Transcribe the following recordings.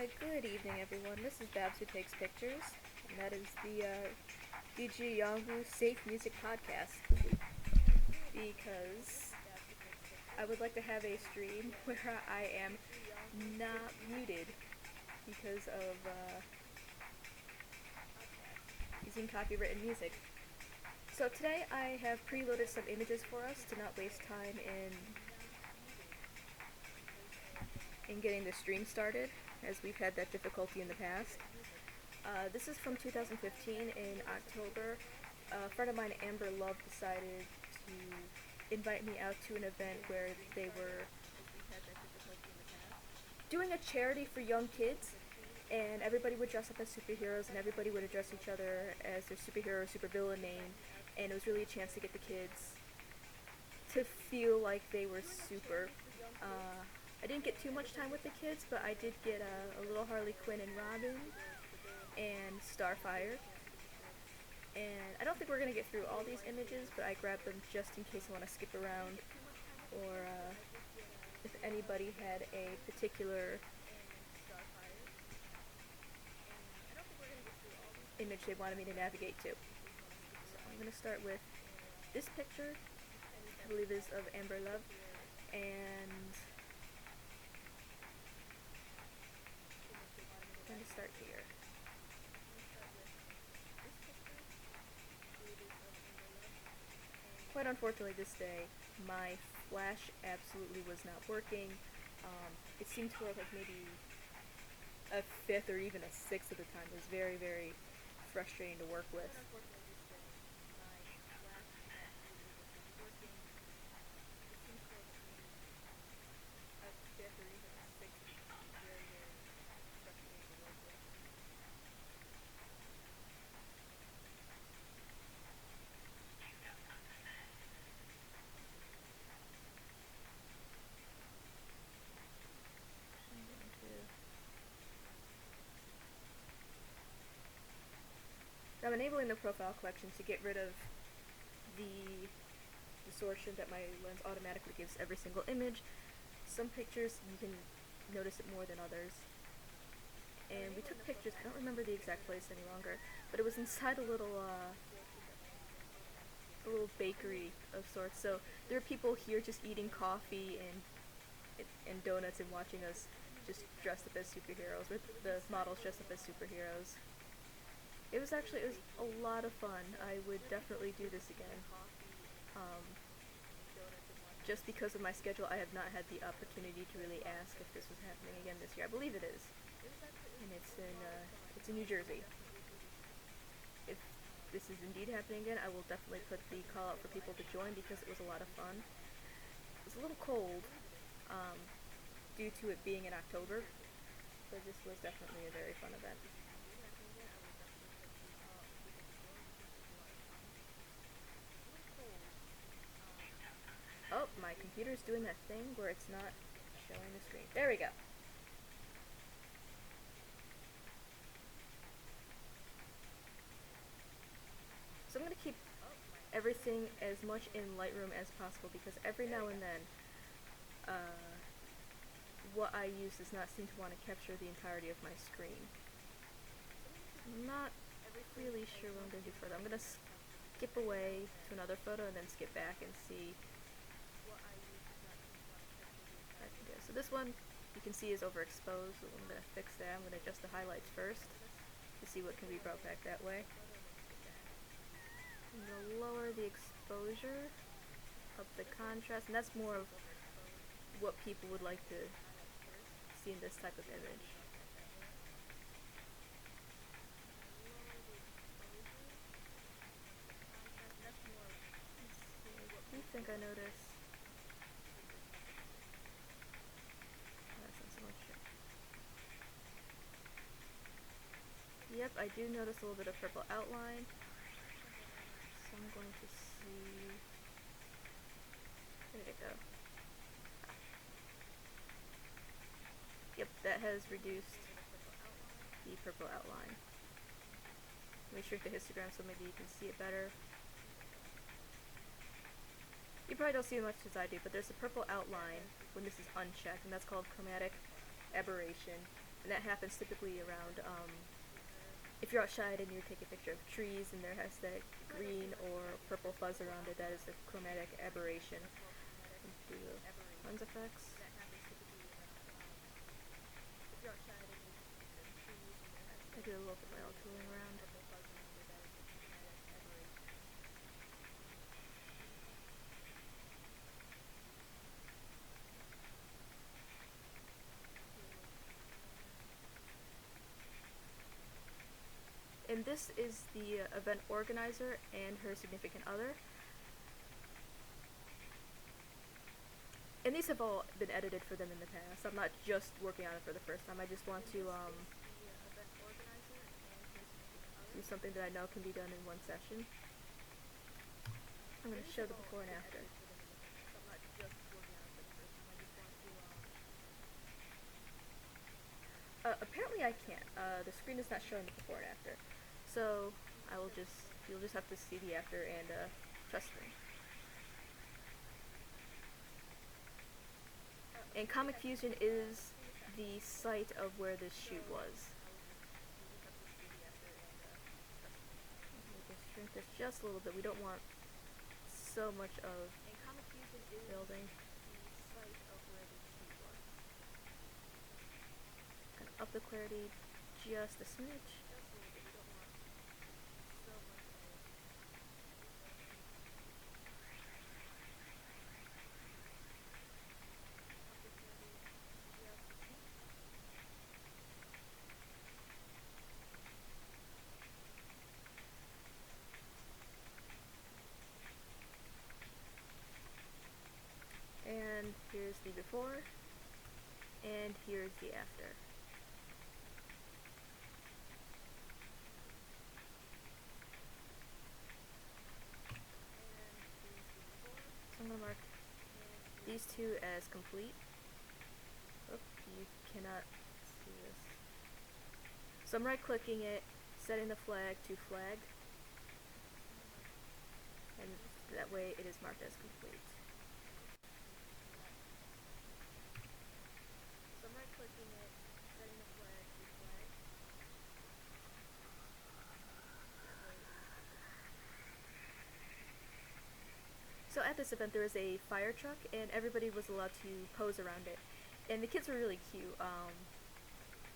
Good evening, everyone. This is Babs Who Takes Pictures, and that is the DG Yongu Safe Music Podcast. Because I would like to have a stream where I am not muted because of using copywritten music. So today I have preloaded some images for us to not waste time in getting the stream started, as we've had that difficulty in the past. This is from 2015 in October. A friend of mine, Amber Love, decided to invite me out to an event where they were doing a charity for young kids, and everybody would dress up as superheroes, and everybody would address each other as their superhero or supervillain name, and it was really a chance to get the kids to feel like they were super. I didn't get too much time with the kids, but I did get a little Harley Quinn and Robin and Starfire. And I don't think we're going to get through all these images, but I grabbed them just in case I want to skip around, or if anybody had a particular image they wanted me to navigate to. So I'm going to start with this picture, I believe is of Amber Love, and I'm going to start here. Quite unfortunately this day, my flash absolutely was not working. It seemed to work like maybe a fifth or even a sixth of the time. It was very, very frustrating to work with. So I'm enabling the profile collection to get rid of the distortion that my lens automatically gives every single image. Some pictures you can notice it more than others. And we took pictures, I don't remember the exact place any longer, but it was inside a little bakery of sorts. So there are people here just eating coffee and donuts and watching us just dressed up as superheroes, with the models dressed up as superheroes. It was a lot of fun. I would definitely do this again. Just because of my schedule, I have not had the opportunity to really ask if this was happening again this year. I believe it is, and it's in New Jersey. If this is indeed happening again, I will definitely put the call out for people to join because it was a lot of fun. It was a little cold, due to it being in October, but this was definitely a very fun event. Oh, my computer's doing that thing where it's not showing the screen. There we go. So I'm going to keep everything as much in Lightroom as possible because every now and then, what I use does not seem to want to capture the entirety of my screen. I'm not really sure what I'm going to do further. I'm going to skip away to another photo and then skip back and see what I can do. So this one you can see is overexposed, so I'm going to fix that. I'm going to adjust the highlights first to see what can be brought back that way. I'm going to lower the exposure, up the contrast, and that's more of what people would like to see in this type of image. I think I noticed. That's not so much. Yep, I do notice a little bit of purple outline. So I'm going to see. Where did it go? Yep, that has reduced the purple outline. Let me shrink the histogram so maybe you can see it better. You probably don't see as much as I do, but there's a purple outline when this is unchecked, and that's called chromatic aberration. and that happens typically around if you're outside and you take a picture of trees and there has that green or purple fuzz around it, that is a chromatic aberration. Do the lens effects. I do a little bit of tooling around. And this is the event organizer and her significant other. And these have all been edited for them in the past. I'm not just working on it for the first time. I just want to do something that I know can be done in one session. I'm going to show the before and after. Apparently I can't. The screen is not showing the before and after. So you'll just have to see the after and trust me. And Comic Fusion is the site of where this shoot was. Just shrink this just a little bit. We don't want so much of building. Gonna up the clarity just a smidge. And here's the before, and here's the after. So I'm going to mark these two as complete. Oop, you cannot see this. So I'm right clicking it, setting the flag to flagged, and that way it is marked as complete. So I'm right clicking it, setting the flag to flagged. So at this event there was a fire truck and everybody was allowed to pose around it. And the kids were really cute,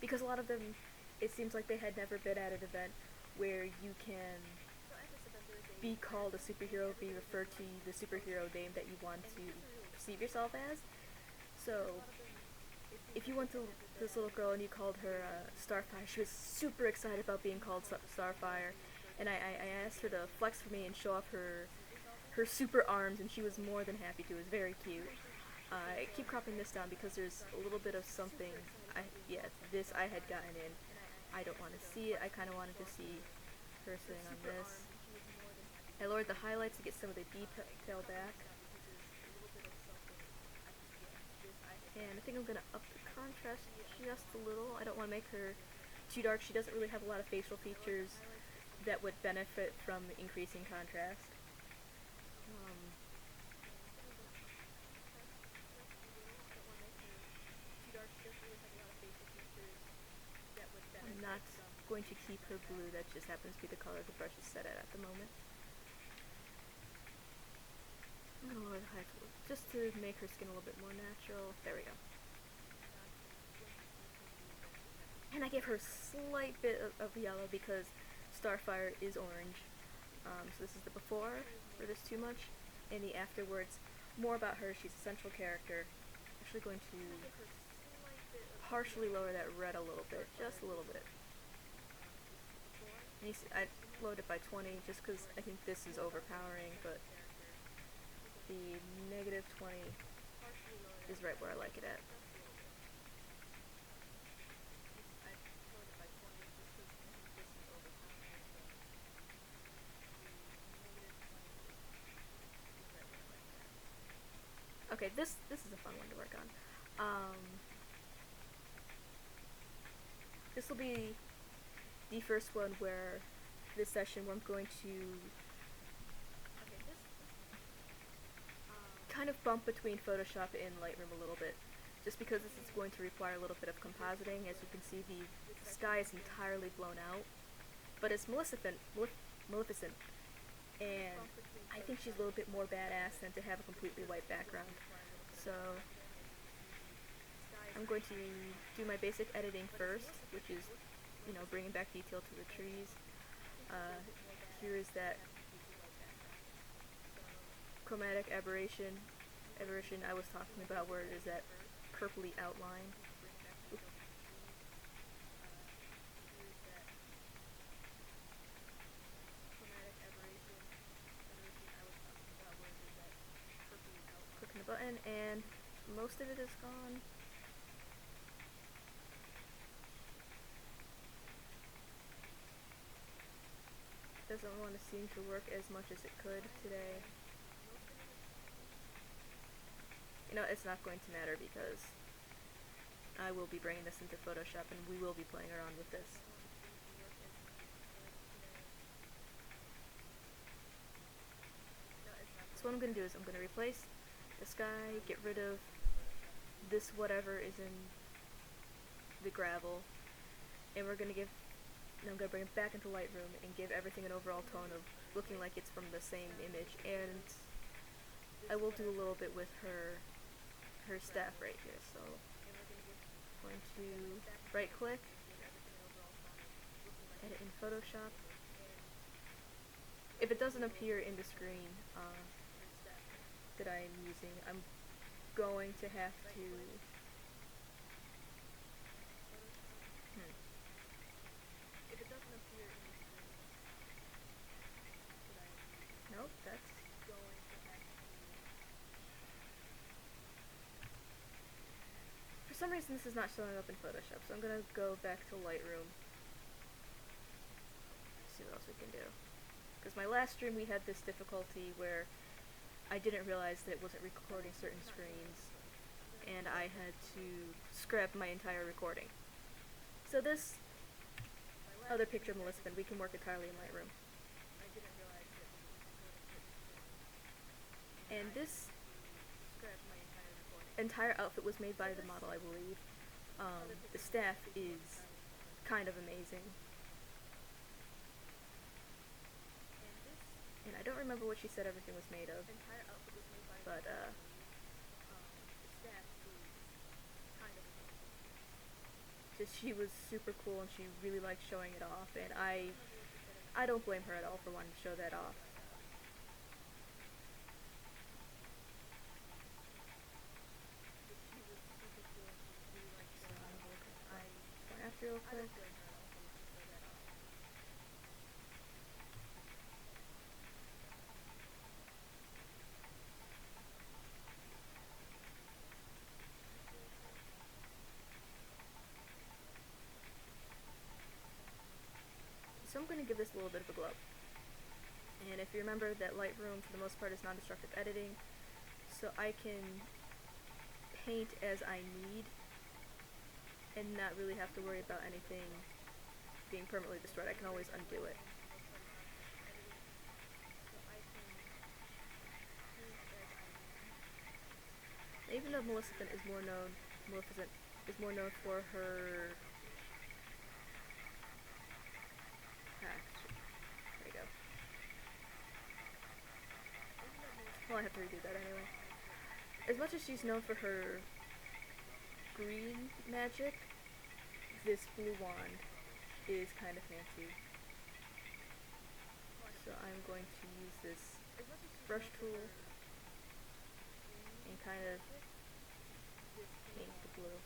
because a lot of them, it seems like they had never been at an event where you can be called a superhero, be referred to the superhero name that you want to perceive yourself as. So if you went to this little girl and you called her Starfire, she was super excited about being called Starfire. And I asked her to flex for me and show off her super arms, and she was more than happy to. It was very cute. I keep cropping this down because there's a little bit of something. This I had gotten in. I don't want to see it. I kind of wanted to see her sitting on this. I lowered the highlights to get some of the detail back. And I think I'm going to up the contrast just a little. I don't want to make her too dark. She doesn't really have a lot of facial features that would benefit from increasing contrast. I'm not going to keep her blue. That just happens to be the color the brush is set at the moment. I'm going to lower the height just to make her skin a little bit more natural. There we go. And I gave her a slight bit of yellow because Starfire is orange. So this is the before, where there's too much, and the afterwards. More about her. She's a central character. I'm actually going to partially lower that red a little bit, just a little bit. And you see, I lowered it by 20 just because I think this is overpowering, but the negative 20 is right where I like it at. Okay, this is a fun one to work on. This will be the first one where this session where I'm going to kind of bump between Photoshop and Lightroom a little bit. just because this is going to require a little bit of compositing. As you can see, the sky is entirely blown out, but it's Maleficent, and I think she's a little bit more badass than to have a completely white background. So I'm going to do my basic editing first, which is, bringing back detail to the trees. Here is that chromatic aberration I was talking about, where it is that purpley outline. Clicking the button, and most of it is gone. Doesn't want to seem to work as much as it could today. It's not going to matter because I will be bringing this into Photoshop and we will be playing around with this. So what I'm going to do is I'm going to replace the sky, get rid of this whatever is in the gravel, and I'm going to bring it back into Lightroom and give everything an overall tone of looking like it's from the same image, and I will do a little bit with her staff right here. So I'm going to right click, edit in Photoshop. If it doesn't appear in the screen that I'm using, I'm going to have to nope, that's for some reason this is not showing up in Photoshop, so I'm gonna go back to Lightroom. See what else we can do. Because my last stream we had this difficulty where I didn't realize that it wasn't recording certain screens, and I had to scrap my entire recording. So this other picture of Maleficent, we can work entirely in Lightroom. And this entire outfit was made by the model, I believe. The staff is kind of amazing. And I don't remember what she said everything was made of, but just she was super cool and she really liked showing it off, and I don't blame her at all for wanting to show that off. After real quick. So I'm going to give this a little bit of a glow. And if you remember that Lightroom for the most part is non-destructive editing, so I can paint as I need and not really have to worry about anything being permanently destroyed. I can always undo it. Even though Maleficent is more known for her there you go. Well, I have to redo that anyway. As much as she's known for her green magic, this blue wand is kind of fancy. So I'm going to use this brush tool and kind of paint the blue.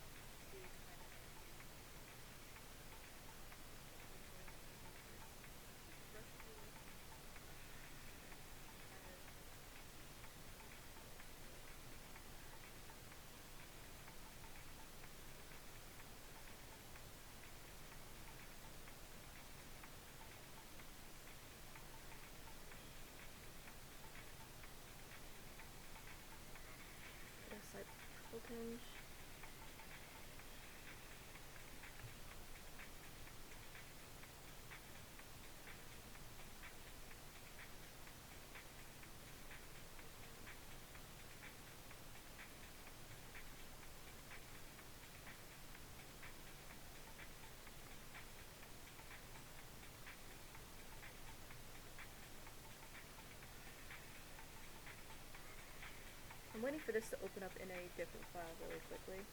this to open up in a different file really quickly.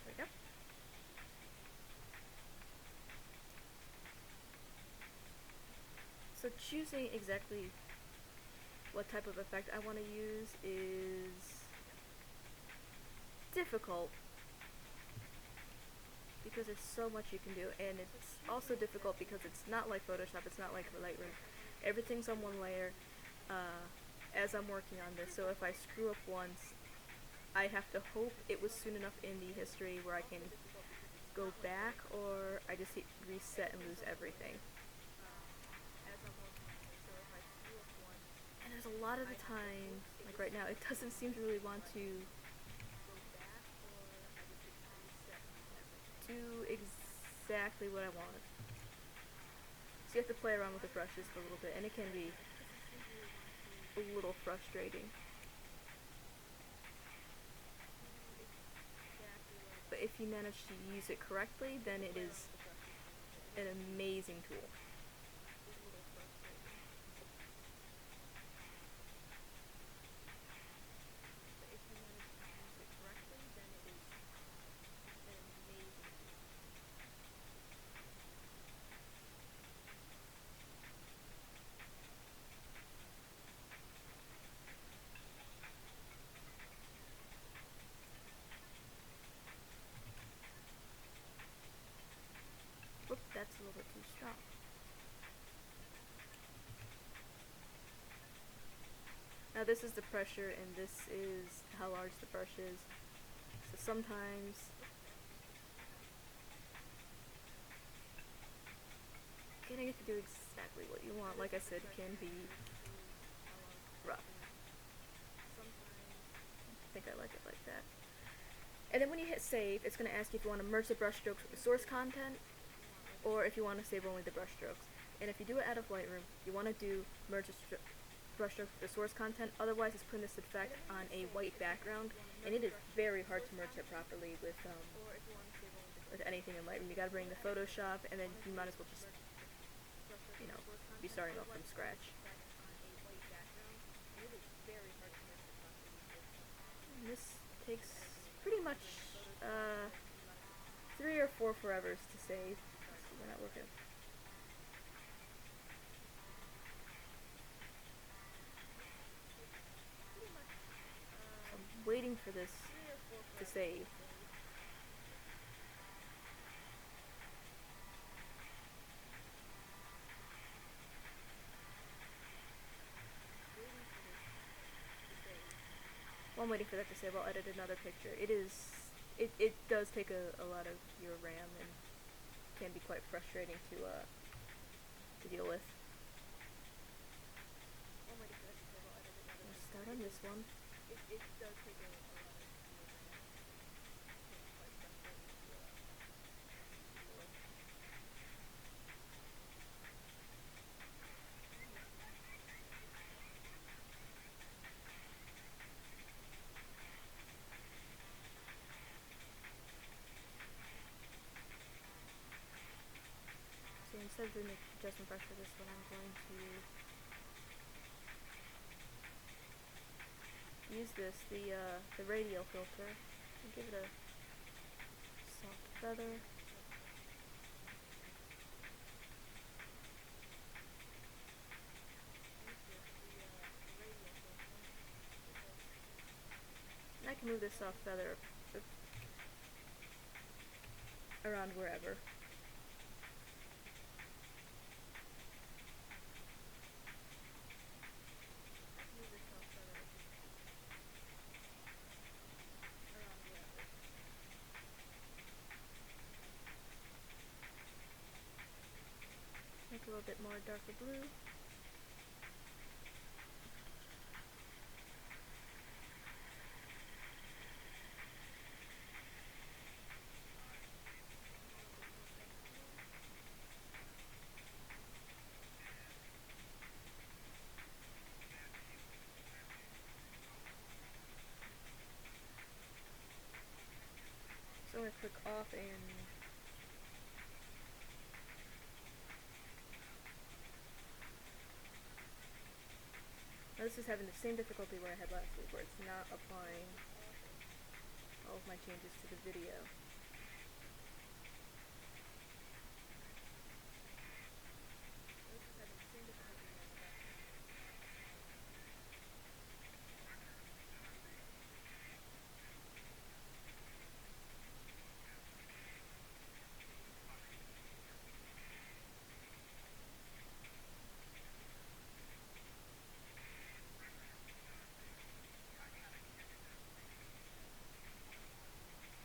There we go. So choosing exactly what type of effect I want to use is difficult because there's so much you can do, and it's also difficult because it's not like Photoshop, it's not like Lightroom. Everything's on one layer as I'm working on this, so if I screw up once, I have to hope it was soon enough in the history where I can go back, or I just hit reset and lose everything. And there's a lot of the time, like right now, it doesn't seem to really want to do exactly what I want. So you have to play around with the brushes for a little bit, and it can be a little frustrating. But if you manage to use it correctly, then it is an amazing tool. Whoop, that's a little bit too strong. Now this is the pressure, and this is how large the brush is. So sometimes getting it to do exactly what you want, like I said, can be rough. I think I like it like that. And then when you hit save, it's going to ask you if you want to merge the brush strokes with the source content, or if you want to save only the brush strokes. And if you do it out of Lightroom, you want to do merge the brush strokes with the source content, otherwise it's putting this effect on a white background, and it is very hard to merge it properly with anything in Lightroom. You gotta bring the Photoshop, and then you might as well just, be starting off from scratch. And this takes pretty much 3 or 4 forevers to save. So we're not looking. So I'm waiting for this to save. While I'm waiting for that to save, I'll edit another picture. It does take a lot of your RAM and can be quite frustrating to deal with. I'll start on this one. So instead of doing the adjustment brush for this one, I'm going to use this, the radial filter, and give it a soft feather. And I can move this soft feather around wherever. Make a little bit more darker blue. So I'm going to click off and now this is having the same difficulty where I had last week, where it's not applying all of my changes to the video.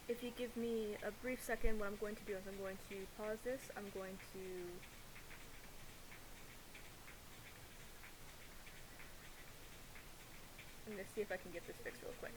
If you give me a brief second, what I'm going to do is I'm going to pause this. I'm going to see if I can get this fixed real quick.